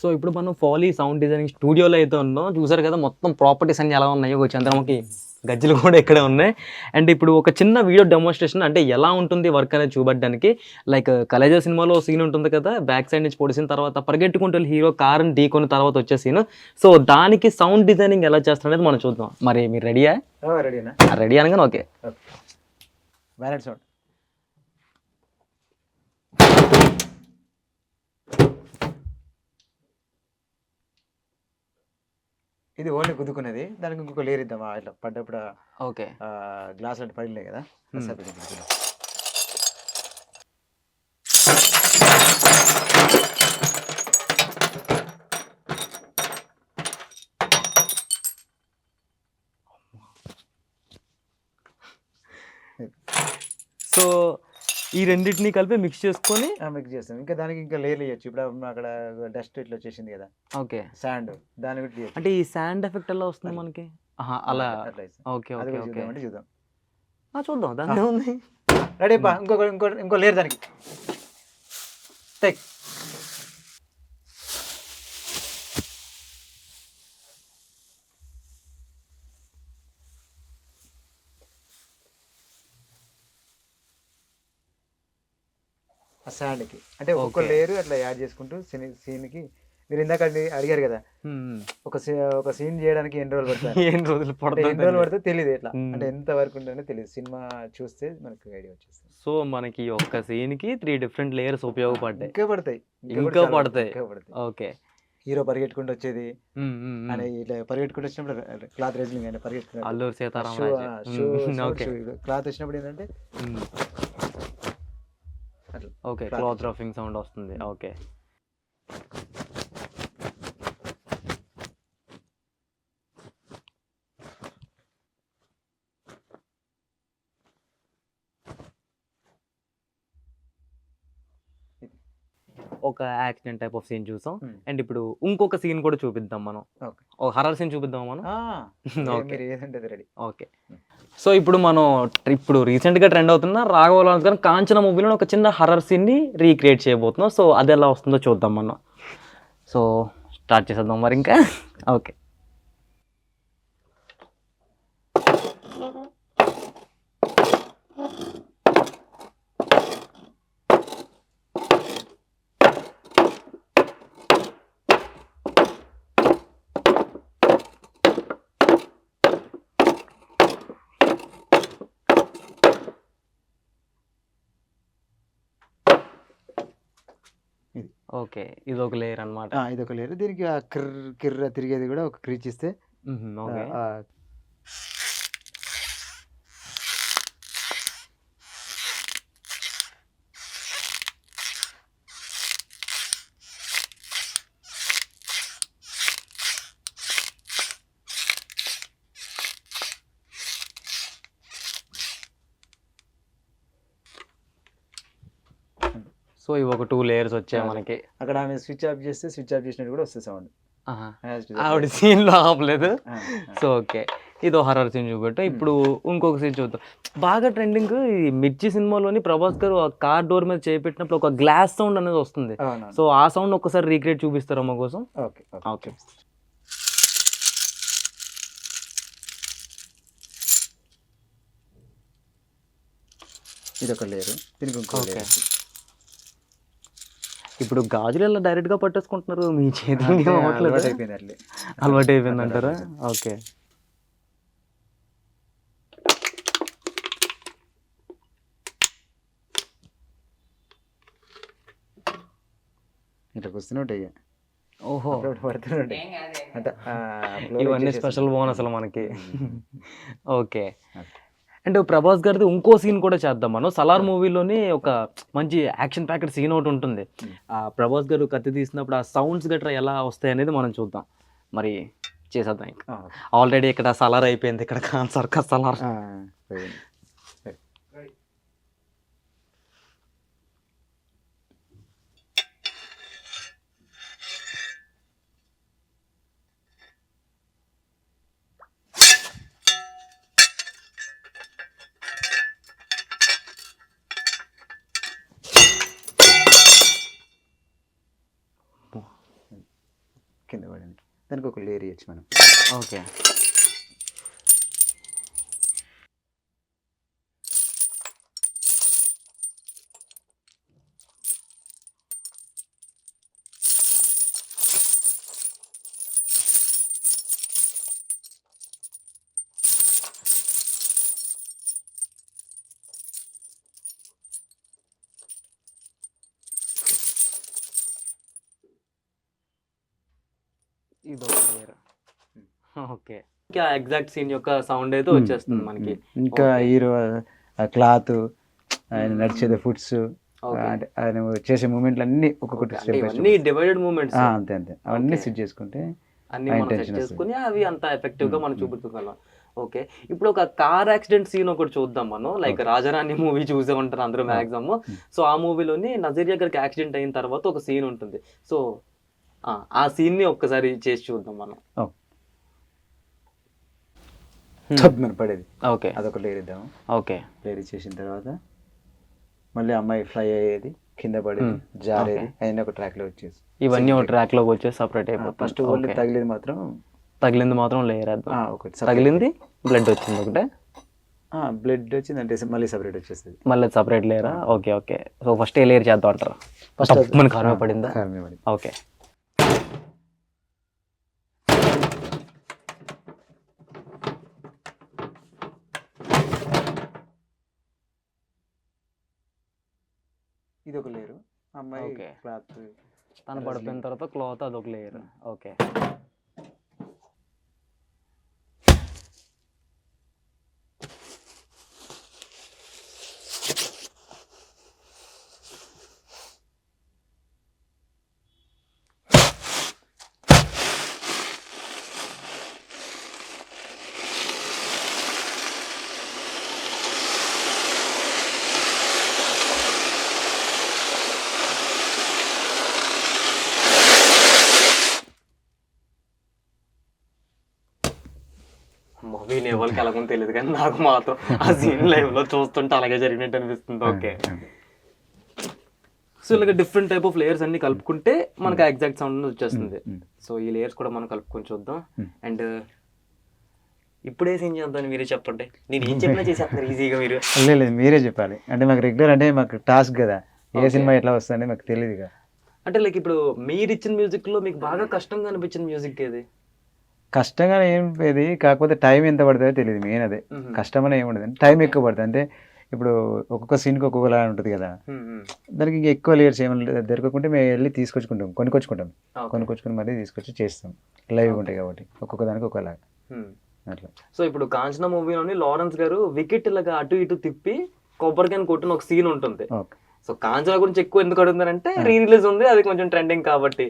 So ఇప్పుడు మనం folly sound designing స్టూడియోలో అయితే ఉన్నాం. చూసారు కదా మొత్తం ప్రాపర్టీస్ అన్ని ఎలా ఉన్నాయో, చంద్రముఖి గజ్జలు కూడా ఇక్కడే ఉన్నాయి. అండ్ ఇప్పుడు ఒక చిన్న వీడియో డెమోన్స్ట్రేషన్ అంటే ఎలా ఉంటుంది వర్క్ అనేది చూపెట్టడానికి. లైక్ 'కలేజా' సినిమాలో సీన్ ఉంటుంది కదా, బ్యాక్ సైడ్ నుంచి పొడిసిన తర్వాత పరిగెట్టుకుంటూ వెళ్ళి హీరో కార్ని ఢీకొన్న తర్వాత వచ్చే సీన్. సో దానికి సౌండ్ డిజైనింగ్ ఎలా చేస్తారనేది మనం చూద్దాం. మరి మీరు రెడీయా? రెడీనా? రెడీ అనగానే ఓకే. Balance sound. ఇది ఓన్లీ గుద్దుకునేది. దానికి ఇంకొక లేయర్ ఇద్దాం. ఇట్లా పడ్డప్పుడు ఓకే. గ్లాస్ అంటే పడిలే కదా. సో ఈ రెండింటిని కలిపి మిక్స్ చేసుకొని మిక్స్ చేస్తాం. ఇంకా దానికి ఇంకా లేయర్ వేయచ్చు. ఇప్పుడు అక్కడ డస్ట్ ఇట్లా వచ్చేసింది కదా, ఓకే, శాండ్, దాని గురించి అంటే ఈ శాండ్ ఎఫెక్ట్ ఎలా వస్తుంది మనకి? అలా ఓకే ఓకే ఓకే చూద్దాం. చూద్దాం, దాని ఉంది. రెడీ పా. ఇంకో లేయర్ దానికి టేక్. ఆ శాండ్కి అంటే ఒక్కొక్క లేయర్ అట్లా యాడ్ చేసుకుంటూ సీన్కి. మీరు ఇందాక అడిగారు కదా, ఒక సీన్ చేయడానికి ఎన్ని రోజులు పడుతుంది, ఎన్ని రోజులు పడుతుందో తెలియదు. ఎట్లా అంటే ఎంత వరకు ఉంటుందో తెలియదు. సినిమా చూస్తే మనకు ఐడియా వచ్చేస్తుంది. సో మనకి ఒక్క సీన్ కి 3 డిఫరెంట్ లేయర్స్ ఉపయోగపడతాయి. ఇంకా పడతాయి. ఓకే. హీరో పరిగెట్టుకుంటూ వచ్చేది అని, ఇట్లా పరిగెట్టుకుంటూ వచ్చినప్పుడు క్లాత్ రేజింగ్ అని పరిగెట్టుకుంటూ, అల్లూరి సీతారామ క్లాత్ వచ్చినప్పుడు ఏంటంటే ఓకే క్లాత్ రఫింగ్ సౌండ్ వస్తుంది. ఓకే. ఒక యాక్సిడెంట్ టైప్ ఆఫ్ సీన్ చూసాం. అండ్ ఇప్పుడు ఇంకొక సీన్ కూడా చూపిద్దాం మనం. ఒక హర్రర్ సీన్ చూపిద్దాం మనం. ఓకే. సో ఇప్పుడు మనం రీసెంట్ గా ట్రెండ్ అవుతున్న రాఘవ లారెన్స్ గారు కాంచన మూవీలో ఒక చిన్న హర్రర్ సీన్ ని రీక్రియేట్ చేయబోతున్నాం. సో అది ఎలా వస్తుందో చూద్దాం మనం. సో స్టార్ట్ చేసేద్దాం మరి ఇంకా. ఓకే. ఓకే, ఇది ఒక లేయర్ అన్నమాట. ఇది ఒక లేయర్. దీనికి కిర్ర తిరిగేది కూడా ఒక క్రీచ్ ఇస్తే ఓకే. సో ఇవి ఒక 2 లేయర్స్ వచ్చాయి మనకి. అక్కడ ఆమె స్విచ్ ఆఫ్ చేస్తే స్విచ్ ఆఫ్ చేసినట్టు కూడా వస్తుంది సౌండ్. ఆవిడ సీన్ లో ఆపలేదు. సో ఓకే, ఇదో హర్రర్ సీన్ చూపెట్టు. ఇప్పుడు ఇంకొక సీన్ చూద్దాం. బాగా ట్రెండింగ్ ఈ మిర్చి సినిమాలోని ప్రభాస్ గారు కార్ డోర్ మీద చేపెట్టినప్పుడు ఒక గ్లాస్ సౌండ్ అనేది వస్తుంది. సో ఆ సౌండ్ ఒక్కసారి రీక్రియేట్ చూపిస్తారా మా కోసం? Okay okay. ఇది ఒక లేయర్. దీనికి ఇంకో లేయర్. ఇప్పుడు గాజులు ఎలా డైరెక్ట్ గా పట్టేసుకుంటున్నారు, మీ చేతి అలవాటు అయిపోయింది అంటారా? ఓకే. ఇట్లా వస్తున్నాయి. ఓహో, పడుతున్నాయి అంటే ఇవన్నీ స్పెషల్ బోనస్ అసలు మనకి. ఓకే. అండ్ ప్రభాస్ గారిది ఇంకో సీన్ కూడా చేద్దాం మనం. సలార్ మూవీలోని ఒక మంచి యాక్షన్ ప్యాకెట్ సీన్ ఒకటి ఉంటుంది. ఆ ప్రభాస్ గారు కత్తి తీసినప్పుడు ఆ సౌండ్స్ గట్రా ఎలా వస్తాయి అనేది మనం చూద్దాం. మరి చేసేద్దాం. ఇంకా ఆల్రెడీ ఇక్కడ సలార్ అయిపోయింది, ఇక్కడ ఖాన్ సర్కస్ సలార్. దానికి ఒక లేయర్ ఇవ్వచ్చు మనం. ఓకే. ఇది ఒక లేయర్. ఓకే. ఇంకా ఎగ్జాక్ట్ సీన్ యొక్క సౌండ్ అయితే వచ్చేస్తుంది మనకి. ఇంకా హీరో క్లాత్, ఆయన నడిచేది ఫుడ్స్, అంటే ఆయన చేసే మూమెంట్లు అన్ని ఒక్కొక్కటి అన్ని డివైడెడ్ మూమెంట్స్. అంతే అంతే అవన్నీ సెట్ చేసుకుంటే అన్ని మనం సెట్ చేసుకుని అవి అంత ఎఫెక్టివ్ గా మనం చూపించగలం. ఓకే. ఇప్పుడు ఒక కార్ యాక్సిడెంట్ సీన్ ఒకటి చూద్దాం మనం. లైక్ రాజారాణి మూవీ చూసే ఉంటారు అందరూ మాక్సిమం. సో ఆ మూవీలోని నజీరియా గారికి యాక్సిడెంట్ అయిన తర్వాత ఒక సీన్ ఉంటుంది. సో ఆ సీన్ ని ఒక్కసారి చేసి చూద్దాం మనం. పడేది. ఓకే. అదొక లేయర్ ఇద్దాము. ఓకే. లేయర్ చేసిన తర్వాత మళ్ళీ అమ్మాయి ఫ్లై అయ్యేది, కింద పడేది, జారేది, అయినా ఒక ట్రాక్ లో వచ్చేసి ఇవన్నీ ఒక ట్రాక్ లోకి వచ్చేసి సపరేట్ అయిపోతుంది. ఫస్ట్ ఓన్లీ తగిలింది మాత్రం లేయర్ వేద్దాం. ఒకటి తగిలింది, బ్లడ్ వచ్చింది ఒకటే, బ్లడ్ వచ్చింది అంటే మళ్ళీ సపరేట్ వచ్చేస్తుంది. మళ్ళీ సపరేట్ లేయరా? Okay. Okay. So first a layer చేద్దాం అంటారు? ఫస్ట్ మన కారమే పడిందా? ఓకే. ఇది ఒక లేయర్. అమ్మాయి క్లాత్ తను పడిపోయిన తర్వాత క్లాత్ అదొక లేయర్. ఓకే. వీని ఎవరికి ఎలాగో తెలియదు కానీ నాకు మాత్రం ఆ సీన్ లైవ్ లో చూస్తుంటే అలాగే జరిగినట్టు అనిపిస్తుంది. ఓకే. సో ఇలాగ డిఫరెంట్ టైప్ ఆఫ్ లేయర్స్ అన్ని కలుపుకుంటే మనకు ఎగ్జాక్ట్ సౌండ్ వచ్చేస్తుంది. సో ఈ లేయర్స్ కూడా మనం కలుపుకొని చూద్దాం. అండ్ ఇప్పుడే సీన్ చేద్దాం, మీరే చెప్పండి. నేను ఏం చెప్పినా చేసేస్తున్నారు ఈజీగా మీరు. లేదు మీరే చెప్పాలి, అంటే మాకు రెగ్యులర్ అంటే మాకు టాస్క్ కదా, ఏ సినిమా ఎట్లా వస్తుందని మాకు తెలియదు కదా. అంటే లైక్ ఇప్పుడు మీరు ఇచ్చిన మ్యూజిక్ లో మీకు బాగా కష్టంగా అనిపించిన మ్యూజిక్ ఏది? కష్టంగా ఏం పోయేది, కాకపోతే టైం ఎంత పడుతుందో తెలియదు. మెయిన్ అదే కష్టం అని ఏముండదు, టైం ఎక్కువ పడుతుంది. అంటే ఇప్పుడు ఒక్కొక్క సీన్కి ఒక్కొక్కలా ఉంటుంది కదా, దానికి ఇంకా ఎక్కువ లేయర్స్ ఏమైనా దొరకకుంటే మేము వెళ్ళి కొనుక్కొచ్చుకుని మరీ తీసుకొచ్చి చేస్తాం. లైవ్ ఉంటాయి కాబట్టి ఒక్కొక్క దానికి ఒకలాగా అట్లా. సో ఇప్పుడు కాంచనా మూవీలోని లారెన్స్ గారు వికెట్ ఇలాగా అటు ఇటు తిప్పి కొబ్బరికాయని కొట్టిన ఒక సీన్ ఉంటుంది. సో కాంచనా గురించి ఎక్కువ ఎందుకు అడుగుతున్నారంటే రీ రిలీజ్ ఉంది, అది కొంచెం ట్రెండింగ్ కాబట్టి,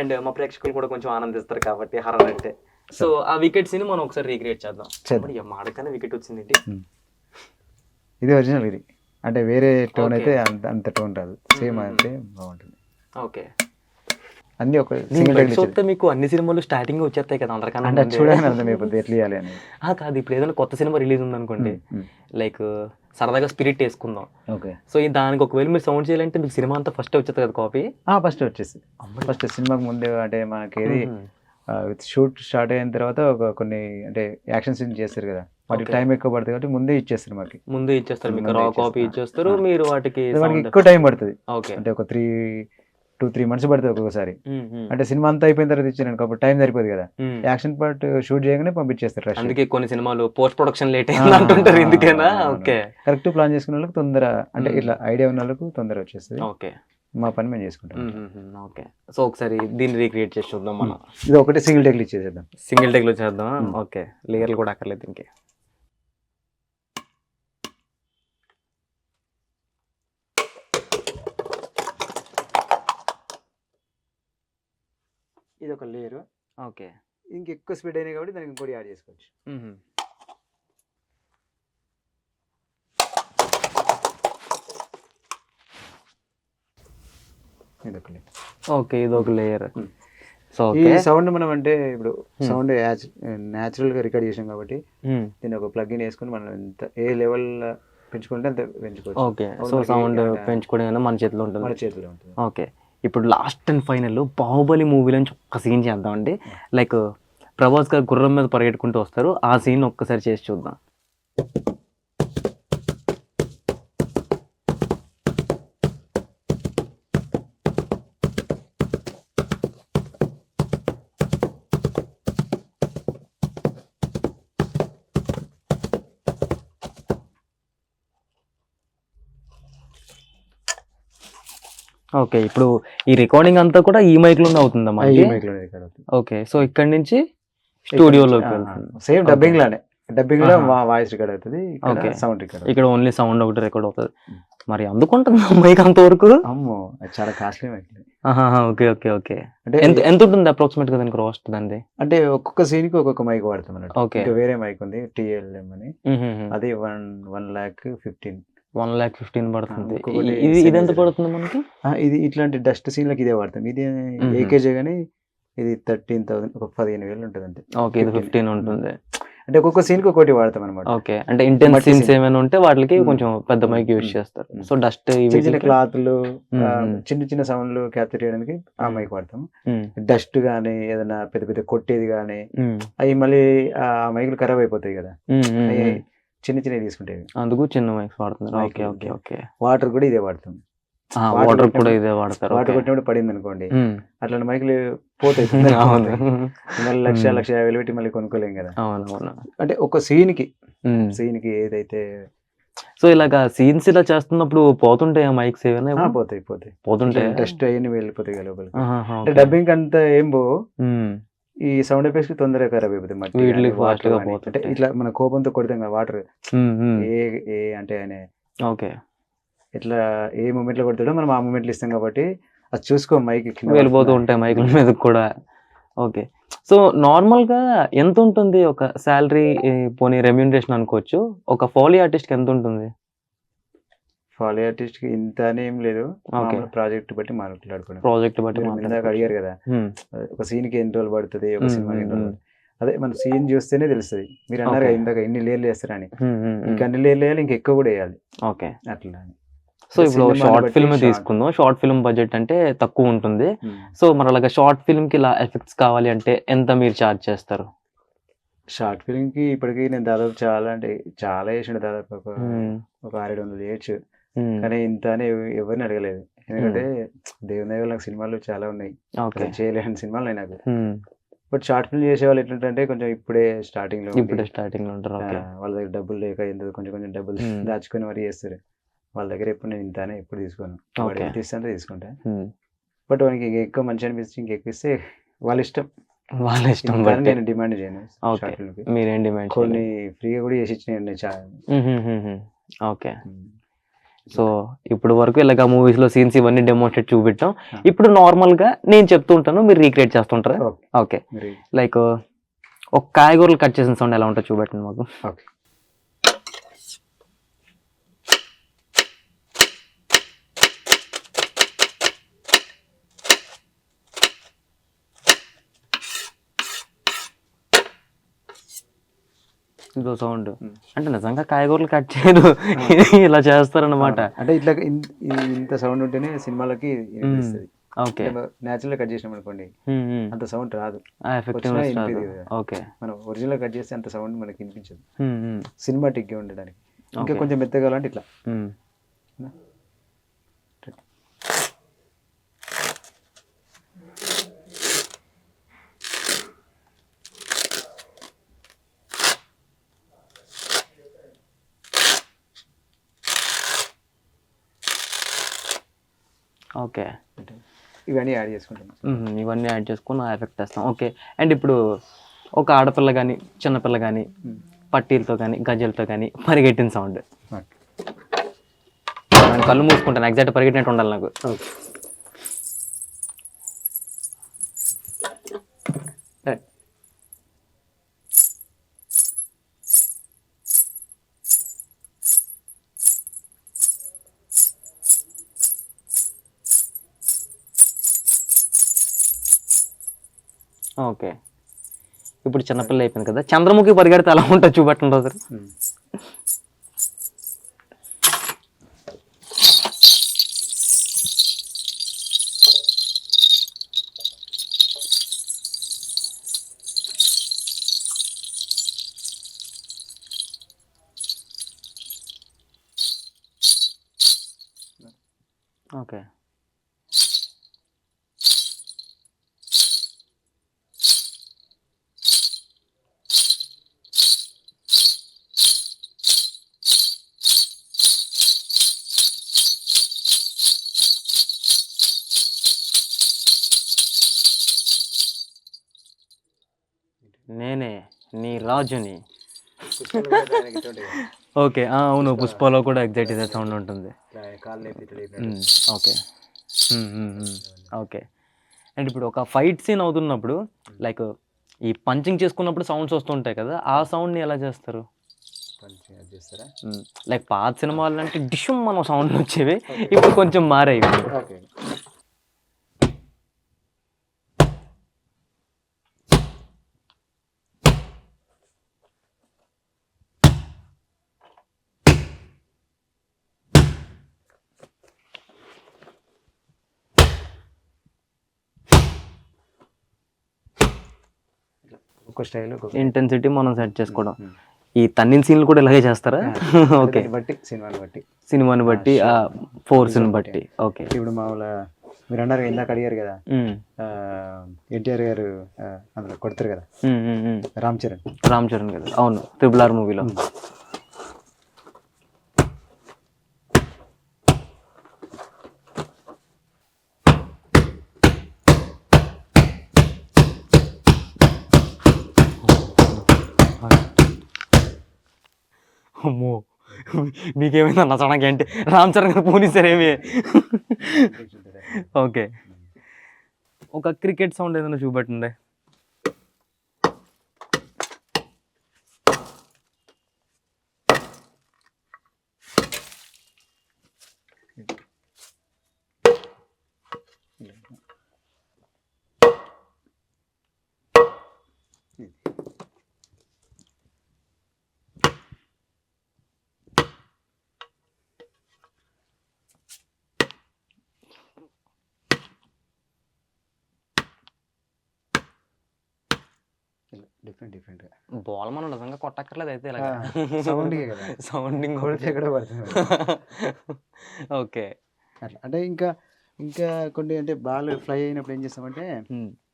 అండ్ మా ప్రేక్షకులు కూడా కొంచెం ఆనందిస్తారు కాబట్టి హర్రర్ అంటే. సో ఆ వికెట్ సీన్ మనం ఒకసారి రీక్రియేట్ చేద్దాం. మాడకనే వికెట్ వచ్చింది. ఇది ఒరిజినల్, ఇది అంటే వేరే టోన్ అయితే అంత టోన్ రాదు, సేమ్ అయితే బాగుంటుంది. ఓకే. అన్ని ఒక సింగిల్ చూస్తే మీకు అన్ని సినిమాలు స్టార్టింగ్ వచ్చేస్తాయి కదా అందరికన్నా, అంటే చూడగానే అర్థం అయిపోతుంది ఎట్లా ఇవ్వాలి అని. కాదు, ఇప్పుడు ఏదైనా కొత్త సినిమా రిలీజ్ ఉంది అనుకోండి, లైక్ సరదాగా స్పిరిట్ వేసుకుందాం. ఓకే. సో దానికి ఒకవేళ మీరు సౌండ్ చేయాలంటే మీకు సినిమా అంతా ఫస్ట్ వచ్చేది కదా కాపీ? ఫస్ట్ వచ్చేసి ఫస్ట్ సినిమాకి ముందే అంటే మనకి షూట్ స్టార్ట్ అయిన తర్వాత ఒక కొన్ని అంటే యాక్షన్ సీన్ చేస్తారు కదా, వాటికి టైం ఎక్కువ పడుతుంది కాబట్టి ముందే ఇచ్చేస్తారు, మనకి ముందే ఇచ్చేస్తారు, మీకు రా కాపీ ఇచ్చేస్తారు, మీరు వాటికి ఎక్కువ టైం పడుతుంది. ఓకే. అంటే ఒక 2-3 months పడుతుంది ఒక్కొక్కసారి. అంటే సినిమా అంతా అయిపోయిన తర్వాత ఇచ్చాను కాబట్టి టైం సరిపోదు కదా, యాక్షన్ పార్ట్ షూట్ చేయగానే పంపించేస్తారు. అందుకే కొన్ని సినిమాలు పోస్ట్ ప్రొడక్షన్ లేట్ అయింది అంటుంటారు, ఎందుకేనా? ఓకే. కరెక్ట్ ప్లాన్ చేసుకున్న వాళ్ళకి తొందర, అంటే ఇట్లా ఐడియా ఉన్న వాళ్ళకు తొందర వచ్చేస్తుంది. ఓకే. మా పని మేము చేసుకుంటాం. ఓకే. సో ఒకసారి దీన్ని రీక్రియేట్ చేసి చూద్దాం మనం. ఇది ఒకటి సింగిల్ టేక్లు ఇచ్చేసేద్దాం. సింగిల్ టేక్లో చేద్దాం. ఓకే. లేయర్లు కూడా అక్కర్లేదు ఇంకే. ఇది ఒక లేయర్. ఓకే. ఇంకెక్కువ స్పీడ్ అయినాయి కాబట్టి దానికి ఇంకోటి యాడ్ చేసుకోవచ్చు. ఓకే. ఇది ఒక లేయర్. సో ఈ సౌండ్ మనం అంటే ఇప్పుడు సౌండ్ న్యాచురల్ గా రికార్డ్ చేసాం కాబట్టి దీన్ని ఒక ప్లగ్ ఇన్ వేసుకుని మనం ఎంత ఏ లెవెల్ పెంచుకుంటే అంత పెంచుకోవచ్చు. ఓకే. సో సౌండ్ పెంచుకోవడం మన చేతిలో ఉంటుంది. మన చేతిలో ఉంటుంది. ఓకే. ఇప్పుడు లాస్ట్ అండ్ ఫైనల్ బాహుబలి మూవీలో నుంచి ఒక్క సీన్ చేద్దామండి. లైక్ ప్రభాస్ గారు గుర్రం మీద పరిగెట్టుకుంటూ వస్తారు, ఆ సీన్ ఒక్కసారి చేసి చూద్దాం. ఓకే, ఇప్పుడు ఈ రికార్డింగ్ అంతా కూడా ఈ మైక్ లోనే అవుతుందా ఈ మనకి? మైక్ లో రికార్డ్ అవుతుంది. ఓకే, సో ఇక్కడ నుంచి స్టూడియోలోకి వెళ్తుంది. సేమ్ డబ్బింగ్ లానే, డబ్బింగ్ లో ఆహా. వాయిస్ రికార్డ్ అవుతుంది, Okay. Sound record. ఇక్కడ ఓన్లీ సౌండ్ ఒకటి రికార్డ్ అవుతుంది. మరి అందుకుంటుంది మైక్ అంతవరకు? అమ్మో, అది చాలా costly mic. Okay okay okay. అంటే ఎంత ఎంత ఉంటుంది అప్రాక్సిమేట్ గా దానికి కాస్ట్ దాన్ని? అంటే ఒక్కొక్క సీన్ కి ఒక్కొక్క మైక్ వాడతాం అన్నట్టు. Okay. ఇంకా వేరే మైక్ ఉంది TLM అని, అది 1,15,000. 1,15,000 పడుతుంది. ఇంకొకటి ఇది ఇది ఎంత Sennheiser. పడుతుంది మనకి? ఇది ఇట్లాంటి డస్ట్ సీన్లకు ఇదే వాడతాం. ఇది ఏకేజే కానీ ఇది 13,000, ఒక 15,000 ఉంటుంది అంతే. ఓకే, ఇది 15 ఉంటుంది. అంటే ఒక్కొక్క సీన్ కి ఒకటి వాడతాం అనమాట. ఓకే, అంటే ఇంటెన్స్ మట్టి సీన్స్ scene. ఏమైనా ఉంటే వాటికి కొంచెం పెద్ద మైక్ యూజ్ చేస్తారు. సో డస్ట్ చిన్న చిన్న క్లాత్లు, మ్మ్. చిన్న చిన్న సౌండ్లు క్యాప్చర్ చేయడానికి ఆ మైక్ వాడతాం. డస్ట్ గానీ ఏదైనా పెద్ద పెద్ద కొట్టేది గానీ అవి మళ్ళీ ఆ మైకులు ఖరాబ్ అయిపోతాయి కదా, అవి చిన్న చిన్నవి తీసుకుంటేవి, అందుకు చిన్న మైక్స్ వాడుతున్నారు. Mic ఓకే ఉంది. Okay okay. వాటర్ కూడా ఇదే వాడతాం. వాటర్ కూడా ఇదే వాడతారు. Water Okay. కొట్టినప్పుడు పడింది అనుకోండి, మ్మ్. అట్లాంటి మైకులు పోతాయి. అవును మళ్ళీ 1,50,000 పెట్టి మళ్ళీ కొనుక్కోలేం కదా. అవును అవును. అంటే ఒక సీన్ కి ఏదైతే సో ఇలాగా సీన్స్ ఇలా చేస్తున్నప్పుడు పోతుంటాయి ఆ మైక్స్ ఏమైనా? పోతాయి పోతుంటాయి. డస్ట్ అవన్నీ వెళ్ళిపోతాయి కదా లోపలికి. ఆహాహా, అంటే okay. డబ్బింగ్ అంతా ఏం పో, మ్మ్. ఈ సౌండ్ ఎఫెక్ట్స్ కి తొందరగా ఖరాబ్ అయిపోతాయి. మట్టి వీటికి గానీ, fast water గా గానీ. అంటే పోతుంటాయి. ఇట్లా మన కోపంతో కొడతాం కదా వాటర్, మ్మ్, మ్మ్. ఏ అంటే ఆయన ఓకే, ఎట్లా ఏ మూమెంట్ లో కొడతాడో మనం ఆ మూమెంట్ లో ఇస్తాం కాబట్టి అది చూసుకో మైక్ వెళ్ళిపోతూ ఉంటాయి మైకుల మీద కూడా. ఓకే, సో నార్మల్ గా ఎంత ఉంటుంది ఒక శాలరీ, పోనీ రెమ్యూనరేషన్ అనుకోవచ్చు, ఒక ఫోలీ ఆర్టిస్ట్ కి ఎంత ఉంటుంది? ఫాలో ఆర్టిస్ట్ కి ఇంత అని ఏం లేదు, Okay. ప్రాజెక్ట్ బట్టి మాట్లాడుకోవడం. ప్రాజెక్ట్ బట్టి మీరు ఇందాక మాట్లాడుకోవచ్చు. అడిగారు కదా, మ్మ్. ఒక సీన్ కి ఎన్ని రోజులు పడుతుంది, ఒక మ్మ్, సినిమాకి ఎన్ని రోజులు మ్మ్. పడుతుంది. అదే మన సీన్ చూస్తేనే తెలుస్తుంది. మీరు అన్నారు Okay. కదా ఇందాక ఎన్ని లేయర్లు వేస్తారని, మ్మ్, మ్మ్, మ్మ్. ఇంకా అన్ని లేయర్లు వేయాలి, ఇంకా ఎక్కువ కూడా వేయాలి ఓకే, అట్లా అని. సో ఇప్పుడు సినిమాని షార్ట్ బట్టి ఫిల్మ్ short. తీసుకుందాం. షార్ట్ ఫిల్మ్ బడ్జెట్ అంటే తక్కువ ఉంటుంది. మ్మ్. సో మరి అలాగా షార్ట్ ఫిల్మ్ కి ఇలా ఎఫెక్ట్స్ కావాలి అంటే ఎంత మీరు ఛార్జ్ చేస్తారు? షార్ట్ ఫిల్మ్ కి ఇప్పటికీ నేను దాదాపు చాలా వేసిండు, దాదాపు మ్మ్. ఒక 600 చేయొచ్చు. మ్మ్. కానీ ఇంత అని ఎవరిని అడగలేదు, ఎందుకంటే దేవుని దయ వల్ల నాకు సినిమాలు చాలా ఉన్నాయి, ఓకే. అసలు చేయలేని సినిమాలు ఉన్నాయి నాకు. మ్మ్. బట్ షార్ట్ ఫిల్మ్ చేసే వాళ్ళు ఎట్లుంటే కొంచెం ఇప్పుడే స్టార్టింగ్ లో ఉండి, ఇప్పుడే స్టార్టింగ్ లో ఉంటారు. ఓకే. వాళ్ళ దగ్గర డబ్బులు లేక ఏందో కొంచెం కొంచెం డబ్బులు మ్మ్. దాచుకొని మరి చేస్తారు. వాళ్ళ దగ్గర ఎప్పుడు నేను ఇంతనే ఎప్పుడు తీసుకోను, వాడు Okay. ఎంత ఇస్తే తీసుకుంటా. మ్మ్. బట్ వానికి ఎక్కువ మంచి అనిపిస్తే ఇంకెక్కువ ఇస్తే వాళ్ళ ఇష్టం, వాళ్ళ ఇష్టం ఇంత అని బట్టి నేను డిమాండ్ చేయను. ఓకే. షార్ట్ ఫిల్మ్ కి మీరేం డిమాండ్ కొన్ని ఫ్రీగా కూడా చేసి ఇచ్చినాయి చాలా. ఓకే. సో ఇప్పుడు వరకు ఇలాగ మూవీస్ లో సీన్స్ ఇవన్నీ డెమోన్స్ట్రేట్ చూపెట్టాం. ఆ. ఇప్పుడు నార్మల్ గా నేను చెప్తూ ఉంటాను, మీరు రీక్రియేట్ చేస్తుంటారా? ఓకే. ఓకే, మరి లైక్ ఒక కాయగూరలు కట్ చేసిన సౌండ్ ఎలా ఉంటుందో చూపెట్టండి మాకు. ఓకే. ఇదో సౌండ్ మ్మ్. అంటే నిజంగా కాయగూరలు కట్ చేయదు, ఇలా చేస్తారన్నమాట. అంటే ఇట్లా ఇంత సౌండ్ ఉంటేనే సినిమాలకి వినిపిస్తుంది. ఓకే, న్యాచురల్ కట్ చేసినాం అనుకోండి అంత సౌండ్ రాదు, ఎఫెక్టివ్నెస్ వచ్చినా రాదు. వినిపించదు. ఓకే. మనం ఒరిజినల్ కట్ చేస్తే అంత సౌండ్ మనకి వినిపించదు, మ్మ్. సినిమాటిక్ గా ఉండడానికి. ఇంకా Okay. కొంచెం మెత్తగా కావాలంటే ఇట్లా. మ్మ్. ఓకే. ఇవన్నీ యాడ్ చేసుకుంటాం. ఇవన్నీ యాడ్ చేసుకుని ఆ ఎఫెక్ట్ వేస్తాం. ఓకే, అండ్ ఇప్పుడు ఒక ఆడపిల్ల కానీ చిన్నపిల్ల కానీ పట్టీలతో కానీ గజ్జలతో కానీ పరిగెట్టిన సౌండ్, నేను కళ్ళు మూసుకుంటాను, ఎగ్జాక్ట్ పరిగెట్టినట్టు ఉండాలి నాకు. ఓకే, ఇప్పుడు చిన్నపిల్ల అయిపోయింది కదా, చంద్రముఖి పరిగెడితే ఎలా ఉంటుంది చూపెట్టండి రోజు. నేనే నీ రాజుని. ఓకే, అవును, పుష్పలో కూడా ఎగ్జాక్ట్ ఇదే సౌండ్ ఉంటుంది. Okay okay. అండ్ ఇప్పుడు ఒక ఫైట్ సీన్ అవుతున్నప్పుడు లైక్ ఈ పంచింగ్ చేసుకున్నప్పుడు సౌండ్స్ వస్తుంటాయి కదా, ఆ సౌండ్ని ఎలా చేస్తారు? లైక్ పాత సినిమాలు అంటే డిషుమ్ మనం సౌండ్ వచ్చేవి, ఇప్పుడు కొంచెం మారాయి. ఓకే. ఒక స్టైల్ ఇంటెన్సిటీ మనం సెట్ చేసుకోవడం. ఈ తన్నిన సీన్లు కూడా ఇలాగే చేస్తారా? ఓకే, బట్టి సినిమాని బట్టి ఫోర్స్ని బట్టి. ఓకే, ఇప్పుడు మామూలు మీరు అన్నారు ఇందాక అడిగారు కదా, ఎన్టీఆర్ గారు అందులో కొడతారు కదా, రామ్ చరణ్ కదా, అవును, RRR మూవీలో. అమ్మో, మీకేమైంది అన్న సడన్గా అంటే రామ్ చరణ్ గారు పోలీసారేమి? ఓకే, ఒక క్రికెట్ సౌండ్ ఏదైనా చూపెట్టండి. డిఫరెంట్ బాల్ మనం నిజంగా కొట్టక్కర్లేదు అయితే సౌండింగ్ ఓకే. అట్లా అంటే ఇంకా కొన్ని అంటే బాల్ ఫ్లై అయినప్పుడు ఏం చేస్తామంటే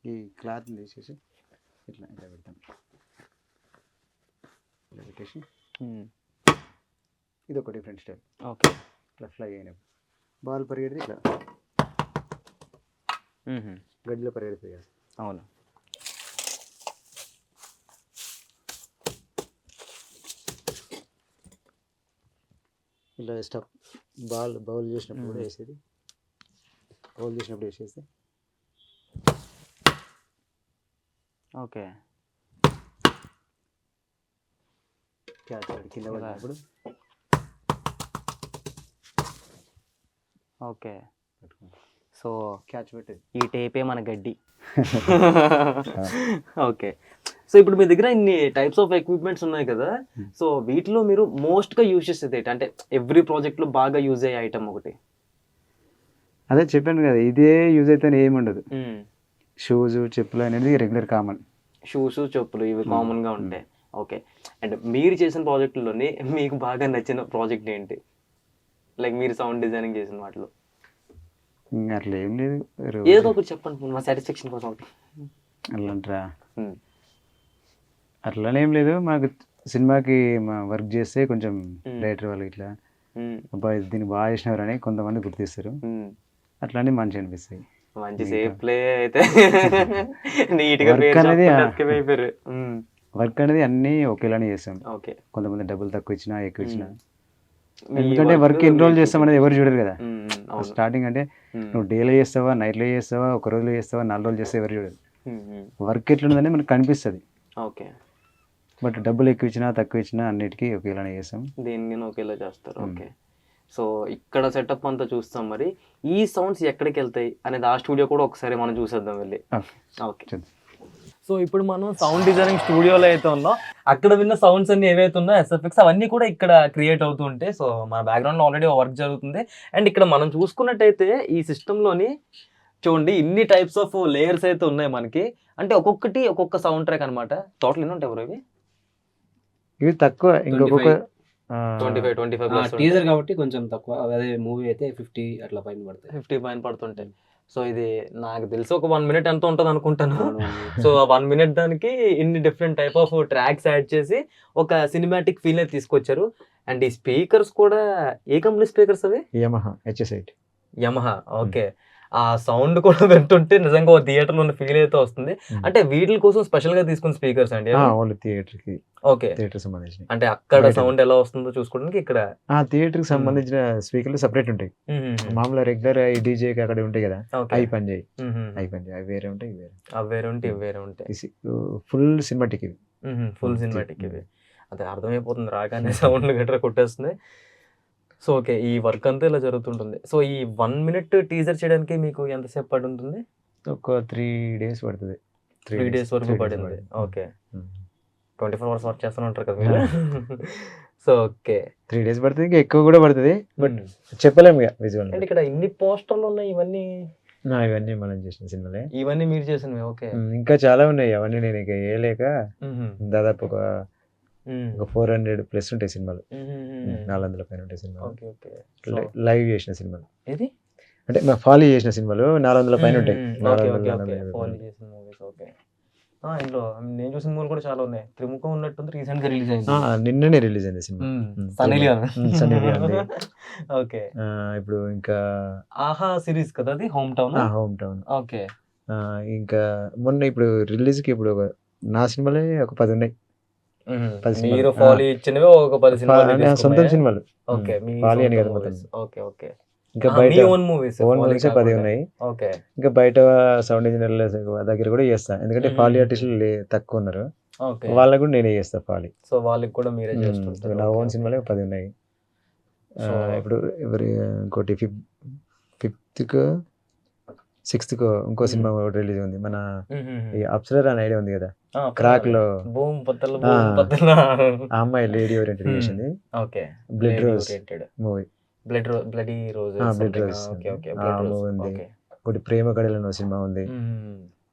ఈ క్లాత్ తీసేసి ఇట్లా పెడతాం, ఇలా పెట్టేసి ఇది ఒక డిఫరెంట్ స్టైల్. ఓకే, ఇట్లా ఫ్లై అయినప్పుడు బాల్ పరిగెడితే ఇట్లా గడ్డిలో పరిగెడుతుంది కదా. అవును, ఇలా స్టప్ బౌల్ చేసినప్పుడు కూడా వేసేది, బౌల్ చేసినప్పుడు వేసేస్తే. ఓకే, క్యాచ్ కింద పడినప్పుడు ఓకే. సో క్యాచ్ పెట్టేది, ఈ టేపే మన గడ్డి. ఓకే. సో ఇప్పుడు మీ దగ్గర ఇన్ని టైప్స్ ఆఫ్ ఎక్విప్మెంట్స్ ఉన్నాయి కదా, సో వీటిలో మీరు మోస్ట్గా యూజ్ చేసేది ఏంటి? అంటే ఎవ్రీ ప్రాజెక్ట్లో బాగా యూజ్ అయ్యే ఐటమ్ ఒకటి. అదే చెప్పాను కదా, ఇదే యూజ్ అయితే ఏమి ఉండదు. షూస్ చెప్పులు అనేది రెగ్యులర్ కామన్. షూస్ చెప్పులు ఇవి కామన్గా ఉంటాయి. ఓకే. అండ్ మీరు చేసిన ప్రాజెక్టుల్లోని మీకు బాగా నచ్చిన ప్రాజెక్ట్ ఏంటి? లైక్ మీరు సౌండ్ డిజైనింగ్ చేసిన వాటిలో అట్లా ఏం లేదు, ఏదో ఒకటి చెప్పండి మా సాటిస్ఫాక్షన్ కోసం. ఒకటి అట్లా అంటారా? అట్లానే ఏం లేదు, మాకు సినిమాకి వర్క్ చేస్తే కొంచెం డైరెక్టర్ వాళ్ళు ఇట్లా అబ్బాయి దీన్ని బాగా చేసినారు అని కొంతమంది గుర్తిస్తారు, అట్లానే మంచి అనిపిస్తాయి. మంచి సేఫ్ ప్లే అయితే వర్క్ అనేది అన్ని ఒకేలానే చేస్తాం. ఓకే, కొంతమంది డబ్బులు తక్కువ ఇచ్చినా ఎక్కువ ఇచ్చినా, ఎందుకంటే వర్క్ ఎన్ని రోజులు చేస్తాం అనేది ఎవరు చూడరు కదా. స్టార్టింగ్ అంటే నువ్వు డేలో చేస్తావా, నైట్లో చేస్తావా, ఒక రోజులో చేస్తావా, 4 రోజులు చేస్తే ఎవరు చూడరు. వర్క్ ఎట్లుందని మనకు కనిపిస్తుంది. ఓకే, బట్ డబ్బులు ఎక్కువ ఇచ్చినా తక్కువ ఇచ్చినా అన్నిటికీ ఒకేలానే చేస్తాం, దేన్ని ఒకేలా చేస్తారు. ఓకే. సో ఇక్కడ సెటప్ అంతా చూస్తాం. మరి ఈ సౌండ్స్ ఎక్కడికి వెళ్తాయి అనేది ఆ స్టూడియో కూడా ఒకసారి మనం చూసేద్దాం వెళ్ళి. ఓకే. సో ఇప్పుడు మనం సౌండ్ డిజైనింగ్ స్టూడియోలో అయితే ఉన్నాం. అక్కడ విన్న సౌండ్స్ అన్ని ఏవైతే ఉన్నాయో ఎస్ఎఫ్ఎక్స్ అవన్నీ కూడా ఇక్కడ క్రియేట్ అవుతూ ఉంటాయి. సో మన బ్యాక్గ్రౌండ్లో ఆల్రెడీ వర్క్ జరుగుతుంది. అండ్ ఇక్కడ మనం చూసుకున్నట్టయితే ఈ సిస్టంలోని చూడండి ఇన్ని టైప్స్ ఆఫ్ లేయర్స్ అయితే ఉన్నాయి మనకి. అంటే ఒక్కొక్కటి ఒక్కొక్క సౌండ్ ట్రాక్ అనమాట. టోటల్ ఎన్ని ఉంటాయి బ్రో ఇవి? ఇవి తక్కువ, ఇంకొక 25 టీజర్ కాబట్టి కొంచెం తక్కువ. అదే మూవీ అయితే 50 అట్లా పైన పడతాయి, 50 పైన పడుతుంటాయి. సో ఇది నాకు తెలిసి ఒక 1 minute ఎంత ఉంటుంది అనుకుంటాను. సో ఆ 1 minute దానికి ఇన్ని different type of tracks add చేసి ఒక సినిమాటిక్ ఫీల్ అయితే తీసుకొచ్చారు. అండ్ ఈ స్పీకర్స్ కూడా ఏ కంపెనీ స్పీకర్స్ అవి? Yamaha HS8. యమహా. ఓకే. ఆ సౌండ్ కూడా వింటుంటే నిజంగా ఓ థియేటర్లో ఉన్న ఫీల్ అయితే వస్తుంది. అంటే వీటి కోసం స్పెషల్ గా తీసుకున్న స్పీకర్స్ అండి. ఓన్లీ థియేటర్కి, ఓకే, థియేటర్ సంబంధించిన. అంటే అక్కడ సౌండ్ ఎలా వస్తుందో చూసుకోవడానికి ఇక్కడ థియేటర్ కి సంబంధించిన స్పీకర్లు సపరేట్ ఉంటాయి. మామూలుగా రెగ్యులర్ ఈ డీజేకి అక్కడ ఉంటాయి కదా, అవి పని చేయి, అవి వేరే ఉంటాయి, ఇవి వేరే. అవి వేరే ఉంటాయి, ఇవి వేరే ఉంటాయి. ఫుల్ సినిమాటిక్ ఇవి, ఫుల్ సినిమాటిక్ ఇవి. అదే అర్థమైపోతుంది రాగానే సౌండ్ గట్రా కొట్టేస్తుంది. సో ఓకే, ఈ వర్క్ అంతా ఇలా జరుగుతుంటుంది. సో ఈ 1 minute టీజర్ చేయడానికి మీకు ఎంతసేపు పడి ఉంటుంది? ఒక 3 days పడుతుంది. 3 days వరకు పడింది. ఓకే, 24 hours వర్క్ చేస్తూనే ఉంటారు కదా మీరు. సో ఓకే, 3 days పడుతుంది, ఇంకా ఎక్కువ కూడా పడుతుంది, బట్ చెప్పలేము ఇక విజువల్. అంటే ఇక్కడ ఇన్ని పోస్టర్లు ఉన్నాయి, ఇవన్నీ ఇవన్నీ మనం చేసిన సినిమాలే, ఇవన్నీ మీరు చేసినవి. ఓకే, ఇంకా చాలా ఉన్నాయి, అవన్నీ నేను ఇక వేయలేక దాదాపు ఒక 400 ప్లస్ ఉంటాయి సినిమాలు, 400 పైన ఉంటాయి సినిమాలు, లైవ్ చేసిన సినిమాలు. ఇది అంటే ఫాలో చేసిన సినిమాలు 400 పైన ఉంటాయి. ఇందులో నేను చూసిన మూవీలు కూడా చాలా ఉన్నాయి. త్రిముఖం ఉన్నట్టుంది, రీసెంట్ గా రిలీజ్ అయింది. నిన్ననే రిలీజ్ అయింది సినిమా, సన్నీ లియోన్. ఓకే, ఇప్పుడు ఇంకా ఆహా సిరీస్ కదా అది, home town. Home town. Okay, ఇంకా మొన్న ఇప్పుడు రిలీజ్ కి ఇప్పుడు నా సినిమాలే ఒక 10 ఉన్నాయి. మీరు ఫాలో ఇచ్చినవి ఒక 10 సినిమాలు, సొంతం సినిమాలు. ఓకే, ఫాలో అని కదా మొత్తం. ఓకే ఓకే, ఇంకా బయట ఓన్ మూవీస్ 10 ఉన్నాయి. ఓకే, ఇంకా బయట సౌండ్ ఇంజనీర్ల దగ్గర కూడా చేస్తా, ఎందుకంటే ఫాలీ ఆర్టిస్టులు తక్కువ ఉన్నారు, వాళ్ళకు కూడా నేనే చేస్తా ఫాలీ. సో వాళ్ళకి కూడా మీరే చేస్తుంటారు. నా ఓన్ సినిమాలే 10 ఉన్నాయి. ఇప్పుడు ఇంకోటి 5th 6th ఇంకో సినిమా రిలీజ్ ఉంది, మన ఈ అప్సరర్ అనే ఐడియా ఉంది కదా, క్రాక్ లో ఆ అమ్మాయి లేడీ ఓరియంటెడ్ చేసింది. Okay, blood rose movie, bloody rose ఉంది. ఒకటి ప్రేమ కడలను సినిమా ఉంది.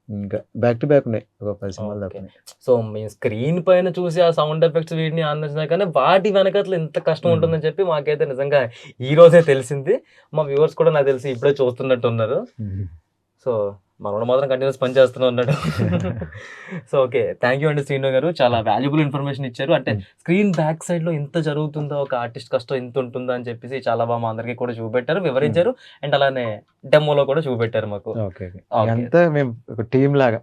ఇంకా బ్యాక్ టు బ్యాక్ ఉన్నాయి, ఒక 10 సినిమాలు దాకా. సో మీ స్క్రీన్ పైన చూసి ఆ సౌండ్ ఎఫెక్ట్స్ వీటిని ఆనందించినా కానీ వాటి వెనకట్లు ఎంత కష్టం ఉంటుందని చెప్పి మాకైతే నిజంగా ఈ రోజే తెలిసింది. మా వ్యూవర్స్ కూడా నాకు తెలిసి ఇప్పుడే చూస్తున్నట్టు ఉన్నారు. సో మనోడు మాత్రం కంటిన్యూస్ పని చేస్తూనే ఉన్నాడు. సో ఓకే, థ్యాంక్ యూ అండి శ్రీను గారు, చాలా వాల్యుబుల్ ఇన్ఫర్మేషన్ ఇచ్చారు. అంటే స్క్రీన్ బ్యాక్ సైడ్ లో ఎంత జరుగుతుందో, ఒక ఆర్టిస్ట్ కష్టం ఎంత ఉంటుందో అని చెప్పేసి చాలా బాగా మా అందరికీ కూడా చూపెట్టారు, వివరించారు. అండ్ అలానే డెమోలో కూడా చూపెట్టారు మాకు. అంతా మేము ఒక టీం లాగా,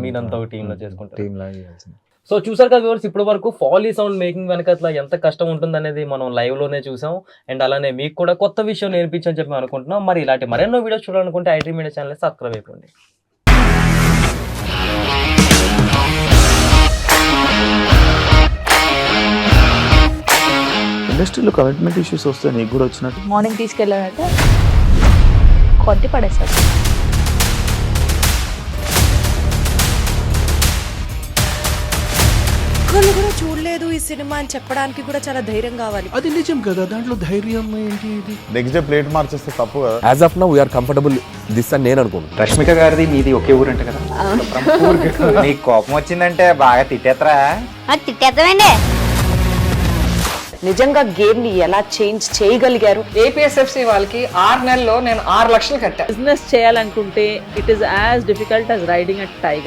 మీరంతా ఒక టీమ్ లో చేసుకుంటారు. టీం లాగా. సో చూసారు కదా వ్యూవర్స్, ఇప్పటి వరకు ఫాలీ సౌండ్ మేకింగ్ వెనక అట్లా ఎంత కష్టం ఉంటుంది అనేది మనం లైవ్ లోనే చూసాం. అండ్ అలానే మీకు కూడా కొత్త విషయం నేర్పించని చెప్పి అనుకుంటున్నాం. మరి ఇలాంటి మరెన్నో వీడియోస్ చూడాలనుకుంటే ఐటీ మీడియా ఛానల్ సబ్స్క్రైబ్ అయిపోండి. ఇండస్ట్రీలో కమిట్మెంట్ ఇష్యూస్ వస్తే నీకు కూడా వచ్చినట్టు? మార్నింగ్ తీసుకెళ్ళాలంటే కొట్టి పడేస్తారు. ఒక్కళ్ళు కూడా చూడలేదు ఈ సినిమా అని చెప్పడానికి కూడా చాలా ధైర్యం కావాలి. అది నిజం కదా, దాంట్లో ధైర్యం ఏంటి? ఇది నెక్స్ట్ డే ప్లేట్ మార్చేస్తే తప్పు కదా. As of now we are comfortable this అని నేను అనుకుంటున్నాను. రష్మిక గారిది మీది ఒకే ఊరు అంట కదా? నీకు కోపం వచ్చిందంటే బాగా తిట్టేత్తరా? తిట్టేద్దామండి. నిజంగా గేమ్ ని ఎలా చేంజ్ చేయగలిగారు? ఏపీఎస్ఎఫ్సి వాళ్ళకి 6 నెలల్లో నేను 6 లక్షలు కట్టా. బిజినెస్ చేయాలనుకుంటే it is as difficult as riding a tiger.